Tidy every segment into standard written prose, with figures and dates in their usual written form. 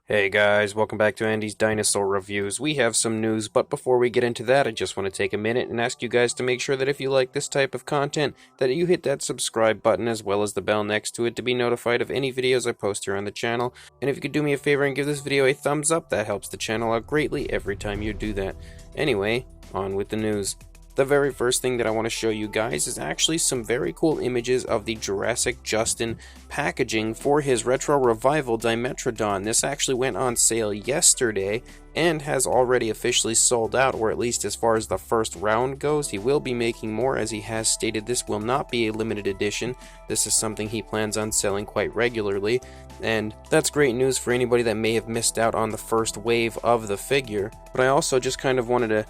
Hey guys, welcome back to Andy's Dinosaur Reviews. We have some news, but before we get into that, I just want to take a minute and ask you guys to make sure that if you like this type of content, that you hit that subscribe button as well as the bell next to it to be notified of any videos I post here on the channel. And if you could do me a favor and give this video a thumbs up, that helps the channel out greatly every time you do that. Anyway, on with the news. The very first thing that I want to show you guys is actually some very cool images of the Jurassic Justin packaging for his Retro Revival Dimetrodon. This actually went on sale yesterday and has already officially sold out, or at least as far as the first round goes. He will be making more, as he has stated this will not be a limited edition. This is something he plans on selling quite regularly, and that's great news for anybody that may have missed out on the first wave of the figure. But I also just kind of wanted to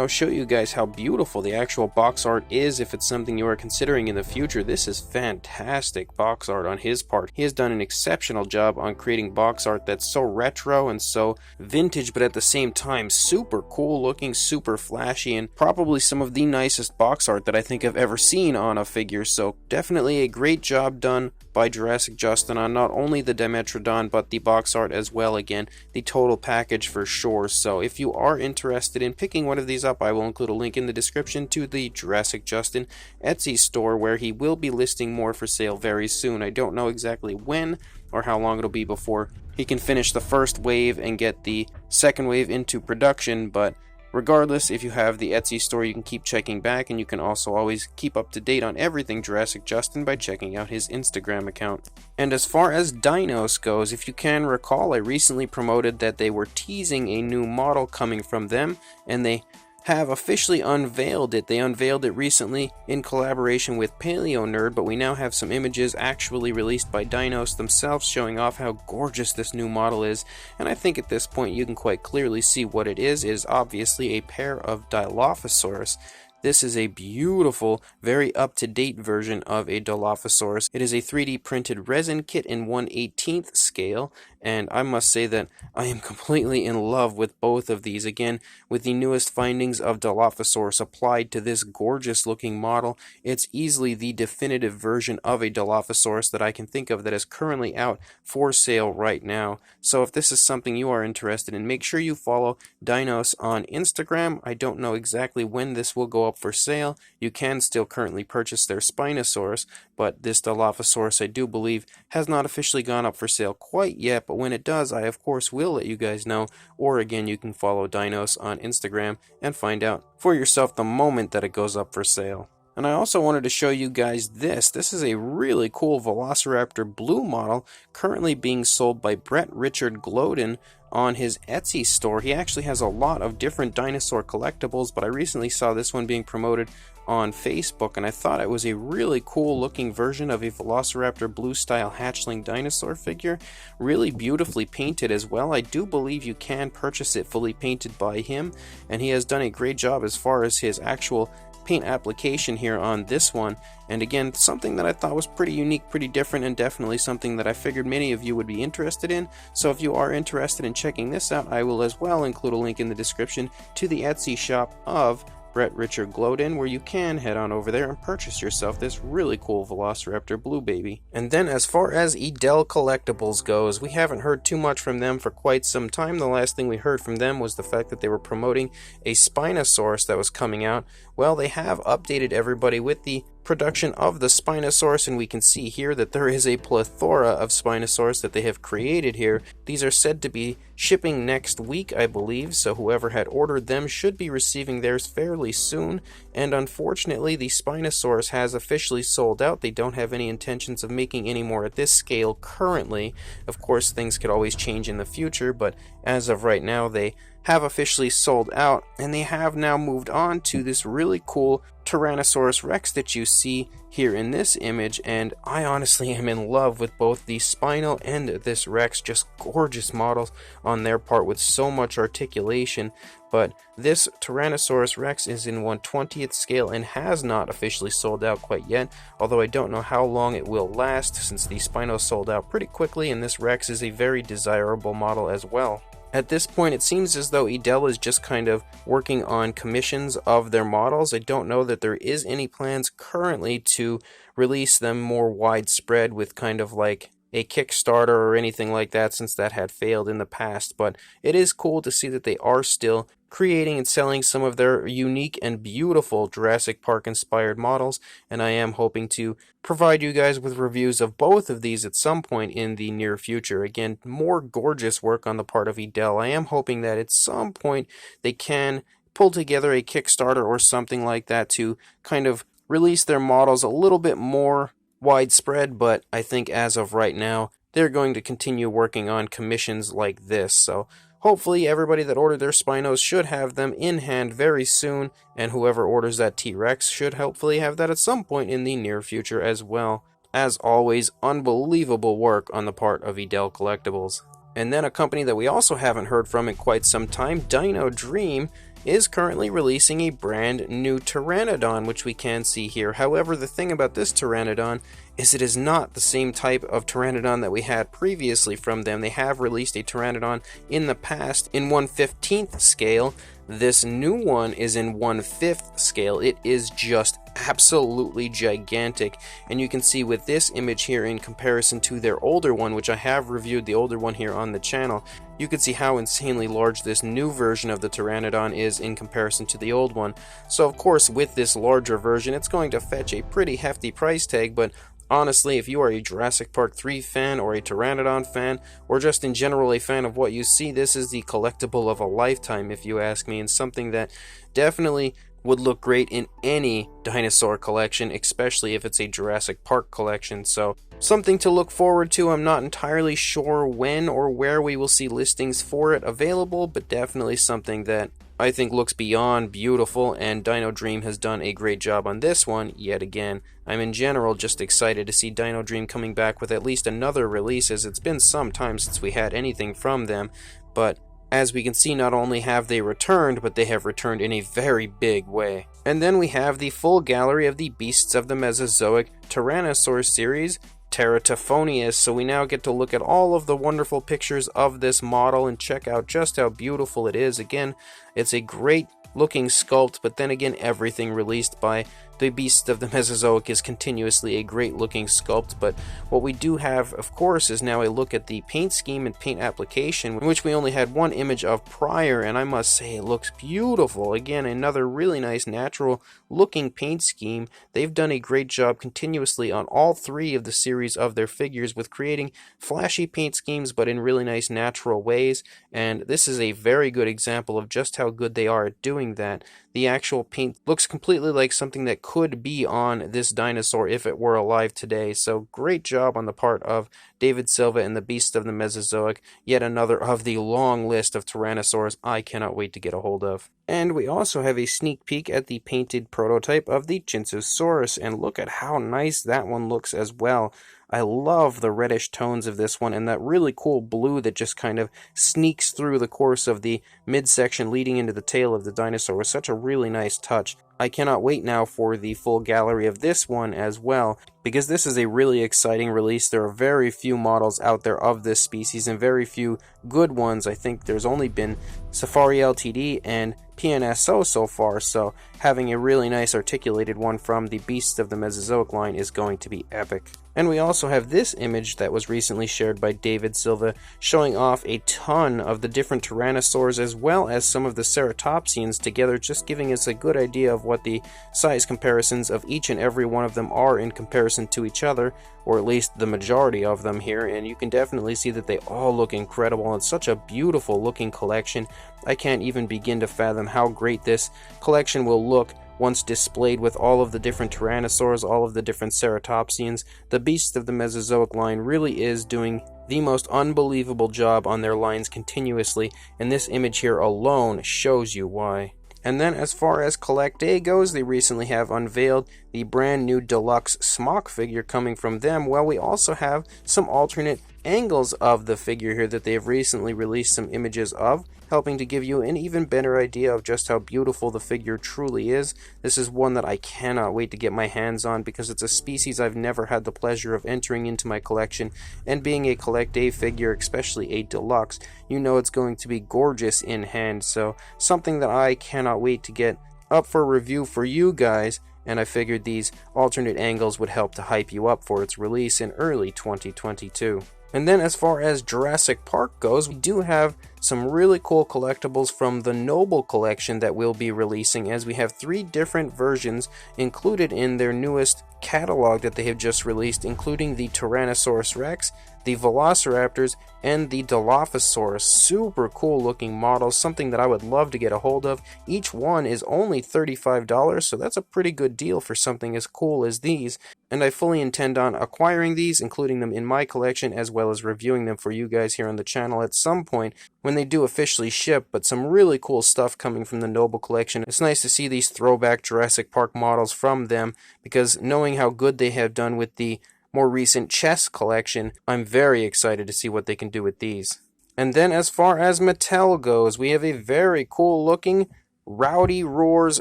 show you guys how beautiful the actual box art is if it's something you are considering in the future. This is fantastic box art on his part. He has done an exceptional job on creating box art that's so retro and so vintage, but at the same time super cool looking, super flashy, and probably some of the nicest box art that I think I've ever seen on a figure. So definitely a great job done by Jurassic Justin on not only the Dimetrodon but the box art as well. Again, the total package for sure. So if you are interested in picking one of these up, I will include a link in the description to the Jurassic Justin Etsy store, where he will be listing more for sale very soon. I don't know exactly when or how long it'll be before he can finish the first wave and get the second wave into production, but regardless, if you have the Etsy store, you can keep checking back, and you can also always keep up to date on everything Jurassic Justin by checking out his Instagram account. And as far as Dinos goes, if you can recall, I recently promoted that they were teasing a new model coming from them, and they have officially unveiled it. They unveiled it recently in collaboration with Paleo Nerd, but we now have some images actually released by Dinos themselves showing off how gorgeous this new model is. And I think at this point you can quite clearly see what it is. It is obviously a pair of Dilophosaurus. This is a beautiful, very up-to-date version of a Dilophosaurus. It is a 3D printed resin kit in 1/18th scale, and I must say that I am completely in love with both of these. Again, with the newest findings of Dilophosaurus applied to this gorgeous looking model, it's easily the definitive version of a Dilophosaurus that I can think of that is currently out for sale right now. So if this is something you are interested in, make sure you follow Dinos on Instagram. I don't know exactly when this will go up for sale. You can still currently purchase their Spinosaurus, but this Dilophosaurus, I do believe, has not officially gone up for sale quite yet, but when it does, I of course will let you guys know. Or again, you can follow Dinos on Instagram and find out for yourself the moment that it goes up for sale. And I also wanted to show you guys this. This is a really cool Velociraptor Blue model currently being sold by Brett Richard Gloden on his Etsy store. He actually has a lot of different dinosaur collectibles, but I recently saw this one being promoted on Facebook, and I thought it was a really cool looking version of a Velociraptor Blue style hatchling dinosaur figure. Really beautifully painted as well. I do believe you can purchase it fully painted by him, and he has done a great job as far as his actual paint application here on this one. And again, something that I thought was pretty unique, pretty different, and definitely something that I figured many of you would be interested in. So if you are interested in checking this out, I will as well include a link in the description to the Etsy shop of Brett Richard Gloden, where you can head on over there and purchase yourself this really cool Velociraptor Blue baby. And then as far as Edel Collectibles goes, we haven't heard too much from them for quite some time. The last thing we heard from them was the fact that they were promoting a Spinosaurus that was coming out. Well, they have updated everybody with the production of the Spinosaurus, and we can see here that there is a plethora of Spinosaurus that they have created here. These are said to be shipping next week, I believe, so whoever had ordered them should be receiving theirs fairly soon. And unfortunately, the Spinosaurus has officially sold out. They don't have any intentions of making any more at this scale currently. Of course, things could always change in the future, but as of right now, they have officially sold out, and they have now moved on to this really cool Tyrannosaurus Rex that you see here in this image, and I honestly am in love with both the Spino and this Rex. Just gorgeous models on their part with so much articulation. But this Tyrannosaurus Rex is in 1/20th scale and has not officially sold out quite yet, although I don't know how long it will last, since the Spino sold out pretty quickly, and this Rex is a very desirable model as well. At this point, it seems as though Edel is just kind of working on commissions of their models. I don't know that there is any plans currently to release them more widespread with kind of like a Kickstarter or anything like that, since that had failed in the past, but it is cool to see that they are still creating and selling some of their unique and beautiful Jurassic Park inspired models, and I am hoping to provide you guys with reviews of both of these at some point in the near future. Again, more gorgeous work on the part of Edel. I am hoping that at some point they can pull together a Kickstarter or something like that to kind of release their models a little bit more widespread, but I think as of right now, they're going to continue working on commissions like this, so hopefully everybody that ordered their Spinos should have them in hand very soon, and whoever orders that T-Rex should hopefully have that at some point in the near future as well. As always, unbelievable work on the part of Edel Collectibles. And then a company that we also haven't heard from in quite some time, Dino Dream, is currently releasing a brand new Pteranodon, which we can see here. However, the thing about this Pteranodon is it is not the same type of Pteranodon that we had previously from them. They have released a Pteranodon in the past in 1/15th scale. This new one is in 1/5 scale. It is just absolutely gigantic, and you can see with this image here in comparison to their older one, which I have reviewed the older one here on the channel, you can see how insanely large this new version of the Pteranodon is in comparison to the old one. So of course with this larger version it's going to fetch a pretty hefty price tag, but honestly, if you are a Jurassic Park 3 fan or a Pteranodon fan, or just in general a fan of what you see, this is the collectible of a lifetime if you ask me, and something that definitely would look great in any dinosaur collection, especially if it's a Jurassic Park collection. So something to look forward to. I'm not entirely sure when or where we will see listings for it available, but definitely something that I think looks beyond beautiful, and Dino Dream has done a great job on this one yet again. I'm in general just excited to see Dino Dream coming back with at least another release, as it's been some time since we had anything from them, but as we can see, not only have they returned, but they have returned in a very big way. And then we have the full gallery of the Beasts of the Mesozoic Tyrannosaur series, Teratophoneus, so we now get to look at all of the wonderful pictures of this model and check out just how beautiful it is. Again, it's a great looking sculpt, but then again, everything released by the Beasts of the Mesozoic is continuously a great looking sculpt. But what we do have, of course, is now a look at the paint scheme and paint application, which we only had one image of prior, and I must say it looks beautiful. Again, another really nice natural looking paint scheme. They've done a great job continuously on all three of the series of their figures with creating flashy paint schemes but in really nice natural ways, and this is a very good example of just how good they are at doing that. The actual paint looks completely like something that could be on this dinosaur if it were alive today. So great job on the part of David Silva and the Beast of the Mesozoic. Yet another of the long list of Tyrannosaurs I cannot wait to get a hold of. And we also have a sneak peek at the painted prototype of the Qianzhousaurus, and look at how nice that one looks as well. I love the reddish tones of this one and that really cool blue that just kind of sneaks through the course of the midsection leading into the tail of the dinosaur was such a really nice touch. I cannot wait now for the full gallery of this one as well, because this is a really exciting release. There are very few models out there of this species and very few good ones. I think there's only been Safari Ltd and PNSO so far, so having a really nice articulated one from the Beasts of the Mesozoic line is going to be epic. And we also have this image that was recently shared by David Silva showing off a ton of the different Tyrannosaurs as well as some of the Ceratopsians together, just giving us a good idea of what the size comparisons of each and every one of them are in comparison to each other, or at least the majority of them here, and you can definitely see that they all look incredible. It's such a beautiful looking collection. I can't even begin to fathom how great this collection will look once displayed with all of the different Tyrannosaurs, all of the different Ceratopsians. The Beasts of the Mesozoic line really is doing the most unbelievable job on their lines continuously, and this image here alone shows you why. And then as far as Collecta goes, they recently have unveiled the brand new deluxe Smok figure coming from them. Well, we also have some alternate angles of the figure here that they have recently released some images of, helping to give you an even better idea of just how beautiful the figure truly is. This is one that I cannot wait to get my hands on because it's a species I've never had the pleasure of entering into my collection, and being a Collecta figure, especially a deluxe, you know it's going to be gorgeous in hand, so something that I cannot wait to get up for review for you guys and I figured these alternate angles would help to hype you up for its release in early 2022. And then as far as Jurassic Park goes, we do have some really cool collectibles from the Noble collection that we'll be releasing, as we have 3 different versions included in their newest catalog that they have just released, including the Tyrannosaurus Rex, the Velociraptors, and the Dilophosaurus. Super cool looking models, something that I would love to get a hold of. Each one is only $35, so that's a pretty good deal for something as cool as these, and I fully intend on acquiring these, including them in my collection, as well as reviewing them for you guys here on the channel at some point when they do officially ship. But some really cool stuff coming from the Noble collection. It's nice to see these throwback Jurassic Park models from them, because knowing how good they have done with the more recent chess collection, I'm very excited to see what they can do with these. And then as far as Mattel goes, we have a very cool looking Rowdy Roar's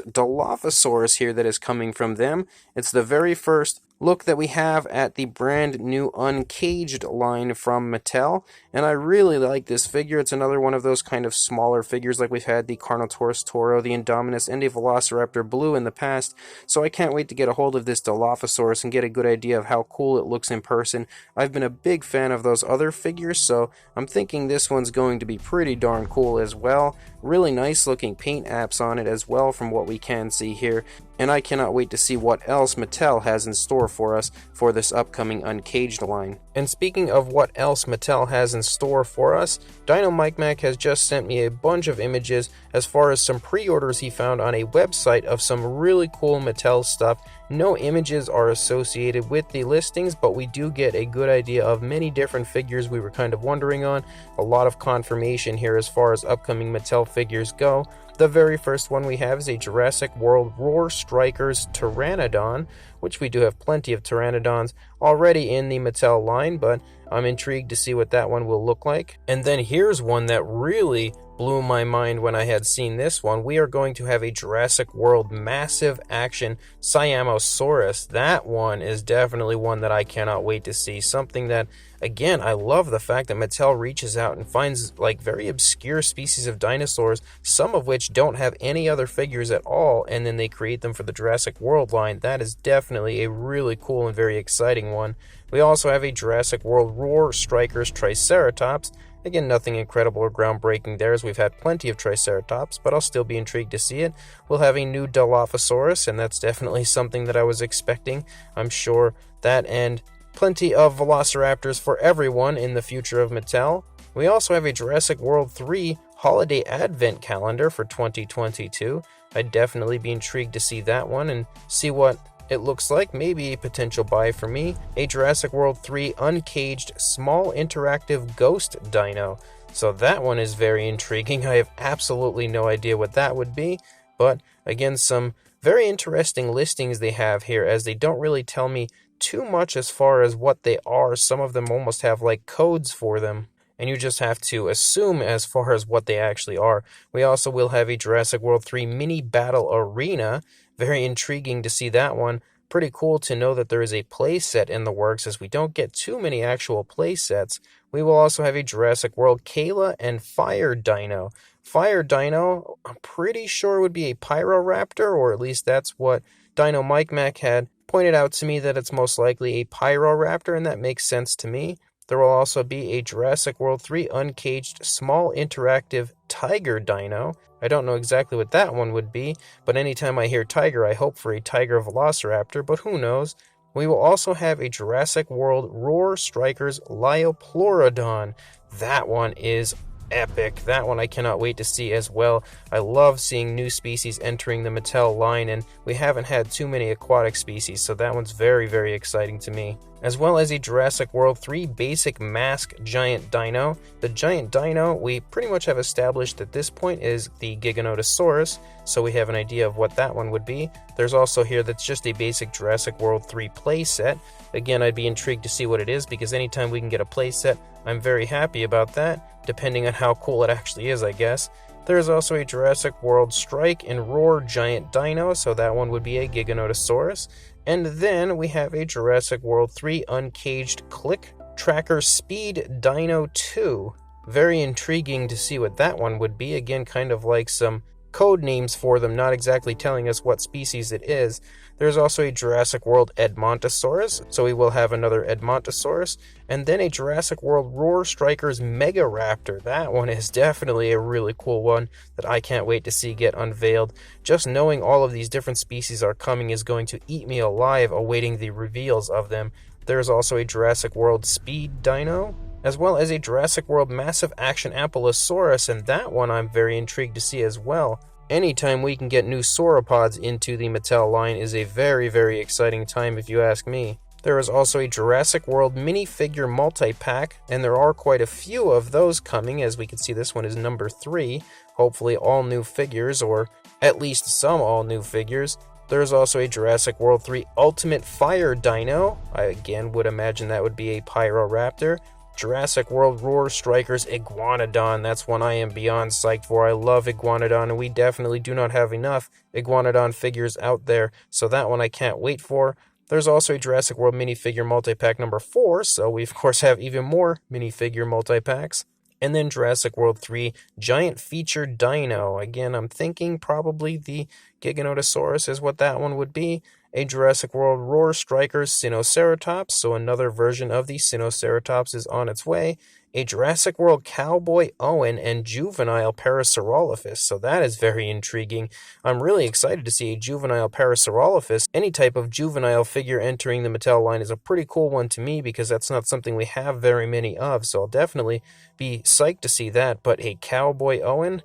Dilophosaurus here that is coming from them. It's the very first look that we have at the brand new Uncaged line from Mattel, and I really like this figure. It's another one of those kind of smaller figures, like we've had the Carnotaurus Toro, the Indominus, and a Velociraptor Blue in the past, so I can't wait to get a hold of this Dilophosaurus and get a good idea of how cool it looks in person. I've been a big fan of those other figures, so I'm thinking this one's going to be pretty darn cool as well. Really nice looking paint apps on it as well from what we can see here, and I cannot wait to see what else Mattel has in store for us for this upcoming Uncaged line. And speaking of what else Mattel has in store for us, Dino Mike Mac has just sent me a bunch of images as far as some pre-orders he found on a website of some really cool Mattel stuff. No images are associated with the listings, but we do get a good idea of many different figures we were kind of wondering on. A lot of confirmation here as far as upcoming Mattel figures go. The very first one we have is a Jurassic World Roar Strikers Pteranodon, which we do have plenty of Pteranodons already in the Mattel line, but I'm intrigued to see what that one will look like. And then here's one that really blew my mind when I had seen this one. We are going to have a Jurassic World Massive Action Qianzhousaurus. That one is definitely one that I cannot wait to see. Something that, again, I love the fact that Mattel reaches out and finds like very obscure species of dinosaurs, some of which don't have any other figures at all, and then they create them for the Jurassic World line. That is definitely a really cool and very exciting one. We also have a Jurassic World Roar Strikers Triceratops. Again, nothing incredible or groundbreaking there, as we've had plenty of Triceratops, but I'll still be intrigued to see it. We'll have a new Dilophosaurus, and that's definitely something that I was expecting. I'm sure that, and plenty of Velociraptors for everyone in the future of Mattel. We also have a Jurassic World 3 Holiday Advent Calendar for 2022. I'd definitely be intrigued to see that one and see what it looks like. Maybe a potential buy for me. A Jurassic World 3 Uncaged Small Interactive Ghost Dino. So that one is very intriguing. I have absolutely no idea what that would be, but again, some very interesting listings they have here, as they don't really tell me too much as far as what they are. Some of them almost have like codes for them, and you just have to assume as far as what they actually are. We also will have a Jurassic World 3 Mini Battle Arena. Very intriguing to see that one. Pretty cool to know that there is a play set in the works, as we don't get too many actual play sets. We will also have a Jurassic World Kayla and Fire Dino. Fire Dino, I'm pretty sure would be a Pyroraptor, or at least that's what Dino Mike Mac had pointed out to me, that it's most likely a Pyroraptor, and that makes sense to me. There will also be a Jurassic World 3 Uncaged Small Interactive Tiger Dino. I don't know exactly what that one would be, but anytime I hear tiger, I hope for a tiger velociraptor, but who knows. We will also have a Jurassic World Roar Strikers Liopleurodon. That one is epic. That one I cannot wait to see as well. I love seeing new species entering the Mattel line, and we haven't had too many aquatic species, so that one's very, very exciting to me. As well as a Jurassic World 3 Basic Mask Giant Dino. The Giant Dino, we pretty much have established at this point, is the Giganotosaurus, so we have an idea of what that one would be. There's also here that's just a basic Jurassic World 3 playset. Again, I'd be intrigued to see what it is, because anytime we can get a playset, I'm very happy about that, depending on how cool it actually is, I guess. There's also a Jurassic World Strike and Roar Giant Dino, so that one would be a Giganotosaurus. And then we have a Jurassic World 3 Uncaged Click Tracker Speed Dino 2. Very intriguing to see what that one would be. Again, kind of like some code names for them, not exactly telling us what species it is. There's also a Jurassic World Edmontosaurus, so we will have another Edmontosaurus, and then a Jurassic World Roar Strikers Megaraptor. That one is definitely a really cool one that I can't wait to see get unveiled. Just knowing all of these different species are coming is going to eat me alive awaiting the reveals of them. There's also a Jurassic World Speed Dino, as well as a Jurassic World Massive Action Ankylosaurus, and that one I'm very intrigued to see as well. Anytime we can get new sauropods into the Mattel line is a very, very exciting time if you ask me. There is also a Jurassic World minifigure multi-pack, and there are quite a few of those coming. As we can see, this one is number 3. Hopefully all new figures, or at least some all new figures. There's also a Jurassic World 3 Ultimate Fire Dino. I again would imagine that would be a Pyroraptor. Jurassic World Roar Strikers Iguanodon. That's one I am beyond psyched for. I love Iguanodon, and we definitely do not have enough Iguanodon figures out there, so that one I can't wait for. There's also a Jurassic World minifigure multi-pack number 4, so we of course have even more minifigure multi-packs. And then Jurassic World 3 Giant Feature Dino. Again, I'm thinking probably the Giganotosaurus is what that one would be. A Jurassic World Roar Strikers Sinoceratops, so another version of the Sinoceratops is on its way. A Jurassic World Cowboy Owen and Juvenile Parasaurolophus, so that is very intriguing. I'm really excited to see a Juvenile Parasaurolophus. Any type of juvenile figure entering the Mattel line is a pretty cool one to me because that's not something we have very many of, so I'll definitely be psyched to see that. But a Cowboy Owen?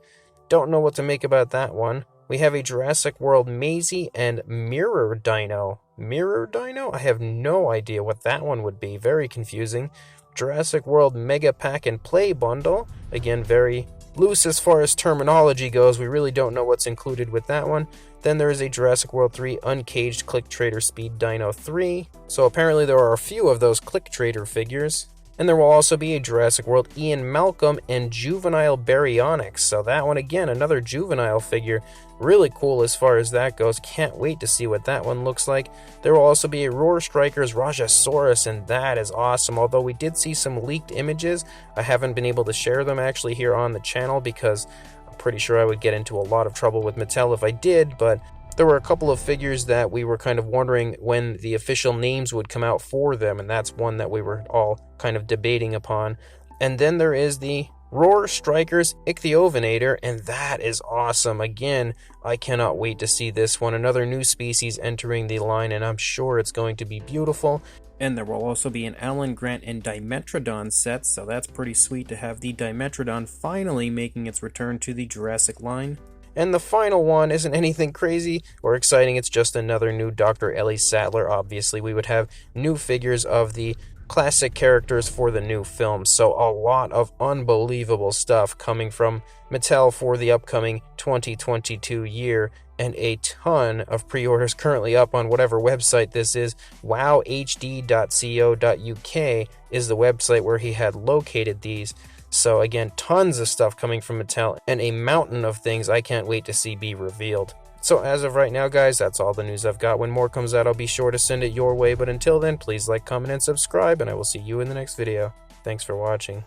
Don't know what to make about that one. We have a Jurassic World Maisie and Mirror Dino. Mirror Dino? I have no idea what that one would be. Very confusing. Jurassic World Mega Pack and Play Bundle. Again, very loose as far as terminology goes. We really don't know what's included with that one. Then there is a Jurassic World 3 Uncaged Click Trader Speed Dino 3. So apparently there are a few of those Click Trader figures. And there will also be a Jurassic World Ian Malcolm and Juvenile Baryonyx. So that one, again, another juvenile figure. Really cool as far as that goes. Can't wait to see what that one looks like. There will also be a Roar Strikers Rajasaurus, and that is awesome. Although we did see some leaked images, I haven't been able to share them actually here on the channel because I'm pretty sure I would get into a lot of trouble with Mattel if I did, but there were a couple of figures that we were kind of wondering when the official names would come out for them, and that's one that we were all kind of debating upon. And then there is the Roar Strikers Ichthyovenator, and that is awesome. Again, I cannot wait to see this one. Another new species entering the line, and I'm sure it's going to be beautiful. And there will also be an Alan Grant and Dimetrodon set, so that's pretty sweet to have the Dimetrodon finally making its return to the Jurassic line. And the final one isn't anything crazy or exciting, it's just another new Dr. Ellie Sattler. Obviously, we would have new figures of the classic characters for the new film, so a lot of unbelievable stuff coming from Mattel for the upcoming 2022 year, and a ton of pre-orders currently up on whatever website this is. wowhd.co.uk is the website where he had located these. So again, tons of stuff coming from Mattel, and a mountain of things I can't wait to see be revealed. So as of right now, guys, that's all the news I've got. When more comes out, I'll be sure to send it your way, but until then, please like, comment, and subscribe, and I will see you in the next video. Thanks for watching.